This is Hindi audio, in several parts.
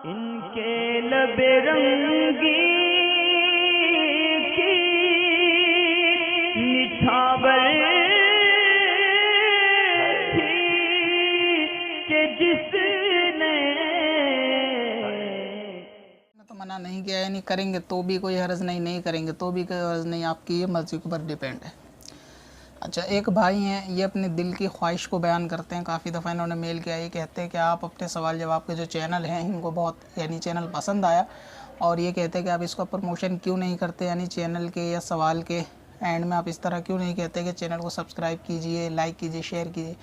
इनके लबे रंगी की निछावर थी कि जिसने तो मना नहीं किया, यानी करेंगे तो भी कोई हर्ज नहीं, नहीं करेंगे तो भी कोई हर्ज नहीं, आपकी ये मर्जी के ऊपर डिपेंड है। अच्छा, एक भाई हैं, ये अपने दिल की ख्वाहिश को बयान करते हैं। काफ़ी दफ़ा इन्होंने मेल किया, ये कहते हैं कि आप अपने सवाल जवाब के जो चैनल हैं इनको बहुत यानी चैनल पसंद आया, और ये कहते हैं कि आप इसका प्रमोशन क्यों नहीं करते, यानी चैनल के या सवाल के एंड में आप इस तरह क्यों नहीं कहते कि चैनल को सब्सक्राइब कीजिए, लाइक कीजिए, शेयर कीजिए।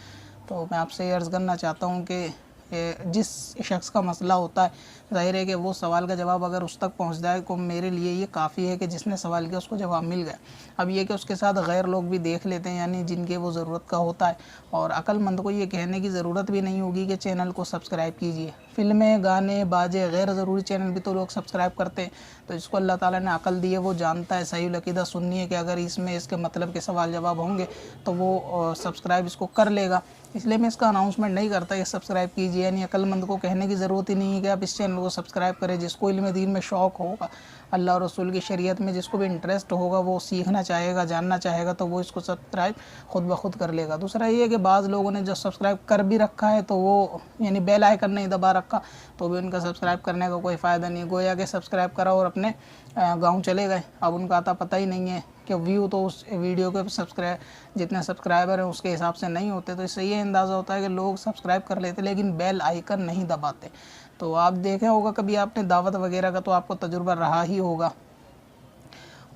तो मैं आपसे अर्ज़ करना चाहता हूँ कि जिस शख्स का मसला होता है, ज़ाहिर है कि वो सवाल का जवाब अगर उस तक पहुंच जाए तो मेरे लिए ये काफ़ी है कि जिसने सवाल किया उसको जवाब मिल गया। अब ये कि उसके साथ गैर लोग भी देख लेते हैं, यानी जिनके वो ज़रूरत का होता है, और अक्लमंद को ये कहने की ज़रूरत भी नहीं होगी कि चैनल को सब्सक्राइब कीजिए। फ़िल्में, गाने, बाजे, गैर ज़रूरी चैनल भी तो लोग सब्सक्राइब करते हैं। तो जिसको अल्लाह ताला ने अक़ल दी है वो जानता है, सही अक़ीदा सुन्नी है कि अगर इसमें इसके मतलब के सवाल जवाब होंगे तो वो सब्सक्राइब इसको कर लेगा। इसलिए मैं इसका अनाउंसमेंट नहीं करता कि सब्सक्राइब कीजिए, यानी अक्लमंद को कहने की ज़रूरत ही नहीं है कि आप इस चैनल को सब्सक्राइब करें। जिसको इल्म दीन में शौक़ होगा, अल्लाह और रसूल की शरीयत में जिसको भी इंटरेस्ट होगा, वो सीखना चाहेगा, जानना चाहेगा, तो वो इसको सब्सक्राइब ख़ुद ब खुद कर लेगा। दूसरा ये है कि बाज़ लोगों ने जो सब्सक्राइब कर भी रखा है तो वो यानी बेल आइकन नहीं दबा रखा, तो भी उनका सब्सक्राइब करने का कोई फ़ायदा नहीं। गोया कि सब्सक्राइब करा और अपने गाँव चले गए। अब उनका आता पता ही नहीं है कि व्यू तो उस वीडियो के जितने सब्सक्राइबर हैं उसके हिसाब से नहीं होते। तो इससे ये अंदाज़ा होता है कि लोग सब्सक्राइब कर लेते लेकिन बेल आइकन नहीं दबाते। तो आप देखे होगा कभी आपने दावत वगैरह का, तो आपको तजुर्बा रहा ही होगा।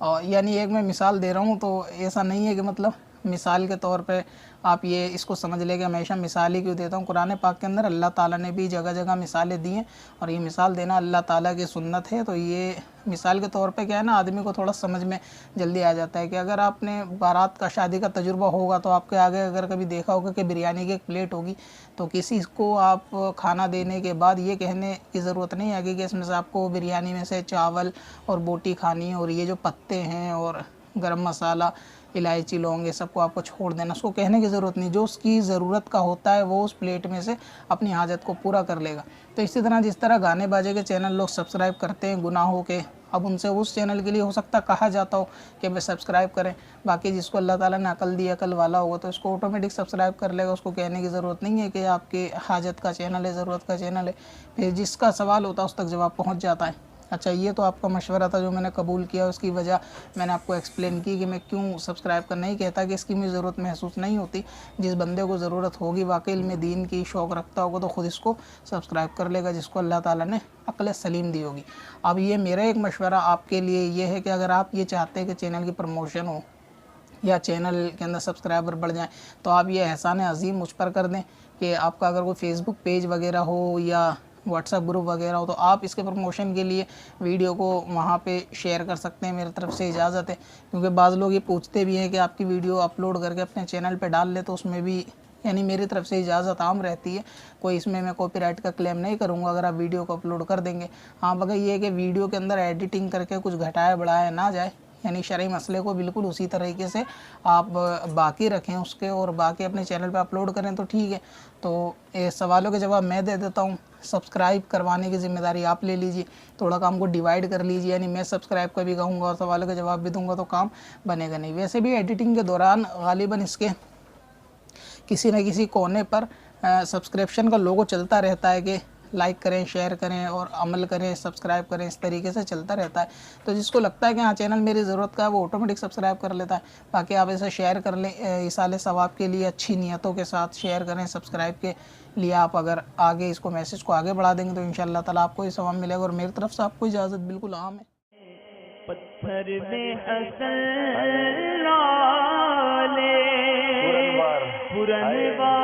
और यानी एक मैं मिसाल दे रहा हूँ, तो ऐसा नहीं है कि मतलब मिसाल के तौर पे आप ये इसको समझ ले कि हमेशा मिसाल ही क्यों देता हूँ। कुरान पाक के अंदर अल्लाह ताला ने भी जगह जगह मिसालें दी हैं, और ये मिसाल देना अल्लाह ताला की सुन्नत है। तो ये मिसाल के तौर पे क्या है ना, आदमी को थोड़ा समझ में जल्दी आ जाता है कि अगर आपने बारात का, शादी का तजुर्बा होगा तो आपके आगे अगर कभी देखा होगा कि बिरयानी की एक प्लेट होगी, तो किसी को आप खाना देने के बाद ये कहने की ज़रूरत नहीं आएगी कि इसमें से आपको बिरयानी में से चावल और बोटी खानी है, और ये जो पत्ते हैं और गरम मसाला, इलायची, लौंग, ये सबको आपको छोड़ देना। उसको कहने की ज़रूरत नहीं। जो उसकी ज़रूरत का होता है वो उस प्लेट में से अपनी हाजत को पूरा कर लेगा। तो इसी तरह जिस तरह गाने बाजे के चैनल लोग सब्सक्राइब करते हैं गुनाहों के, अब उनसे उस चैनल के लिए हो सकता कहा जाता हो कि वे सब्सक्राइब करें। बाकी जिसको अल्लाह ताला ने अकल दी, अकल वाला होगा तो इसको ऑटोमेटिक सब्सक्राइब कर लेगा। उसको कहने की ज़रूरत नहीं है कि आपके हाजत का चैनल है, ज़रूरत का चैनल है। फिर जिसका सवाल होता है उस तक जवाब पहुँच जाता है। अच्छा, ये तो आपका मशवरा था जो मैंने कबूल किया। उसकी वजह मैंने आपको एक्सप्लेन की कि मैं क्यों सब्सक्राइब कर नहीं कहता कि इसकी मुझे ज़रूरत महसूस नहीं होती। जिस बंदे को ज़रूरत होगी, वाकई में दीन की शौक़ रखता होगा, तो ख़ुद इसको सब्सक्राइब कर लेगा, जिसको अल्लाह ताला ने अक़ल सलीम दी होगी। अब ये मेरा एक मशवरा आपके लिए ये है कि अगर आप ये चाहते हैं कि चैनल की प्रमोशन हो या चैनल के अंदर सब्सक्राइबर बढ़ जाएँ, तो आप ये एहसान अज़ीम मुझ पर कर दें कि आपका अगर कोई फेसबुक पेज वगैरह हो या व्हाट्सएप ग्रुप वगैरह हो, तो आप इसके प्रमोशन के लिए वीडियो को वहाँ पे शेयर कर सकते हैं। मेरी तरफ से इजाज़त है, क्योंकि बाज़ लोग ये पूछते भी हैं कि आपकी वीडियो अपलोड करके अपने चैनल पे डाल ले, तो उसमें भी यानी मेरी तरफ से इजाज़त आम रहती है। कोई इसमें मैं कॉपीराइट का क्लेम नहीं करूँगा अगर आप वीडियो को अपलोड कर देंगे। हाँ, मगर ये है कि वीडियो के अंदर एडिटिंग करके कुछ घटाया बढ़ाया ना जाए, यानी शरई मसले को बिल्कुल उसी तरीके से आप बाकी रखें उसके, और बाकी अपने चैनल पे अपलोड करें तो ठीक है। तो ये सवालों के जवाब मैं दे देता हूँ, सब्सक्राइब करवाने की ज़िम्मेदारी आप ले लीजिए। थोड़ा काम को डिवाइड कर लीजिए, यानी मैं सब्सक्राइब का भी कहूँगा और सवालों के जवाब भी दूँगा, तो काम बनेगा नहीं। वैसे भी एडिटिंग के दौरान गालिबन इसके किसी न किसी कोने पर सब्सक्रिप्शन का लोगो चलता रहता है कि लाइक करें, शेयर करें और अमल करें, सब्सक्राइब करें, इस तरीके से चलता रहता है। तो जिसको लगता है कि हाँ चैनल मेरी ज़रूरत का है, वो ऑटोमेटिक सब्सक्राइब कर लेता है। बाकी आप इसे शेयर कर लें इसाले सवाब के लिए, अच्छी नियतों के साथ शेयर करें। सब्सक्राइब के लिए आप अगर आगे इसको मैसेज को आगे बढ़ा देंगे तो इंशाअल्लाह ताला आपको ये सवाब मिलेगा। और मेरी तरफ से आपको इजाज़त बिल्कुल आम है। पत्थर में हसन लाले पुरनवार